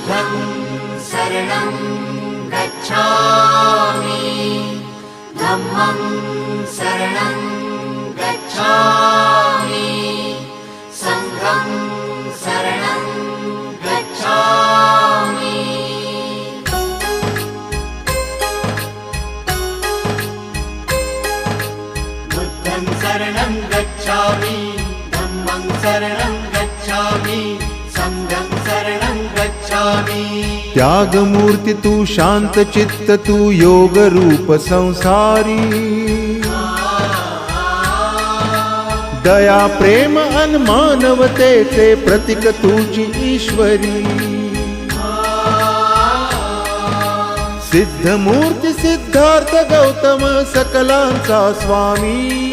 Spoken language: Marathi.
बुद्धं शरणं गच्छामि धम्मं शरणं गच्छामि संघं शरणं गच्छामि बुद्धं शरणं गच्छामि धम्मं शरणं गच्छामि संघं शरणं गच्छामि। त्याग मूर्ति तू शांत चित्त तू योग रूप संसारी दया प्रेम अन मानवतेचे प्रतीक तुझी ईश्वरी सिद्ध मूर्ती सिद्धार्थ गौतम सकलांचा स्वामी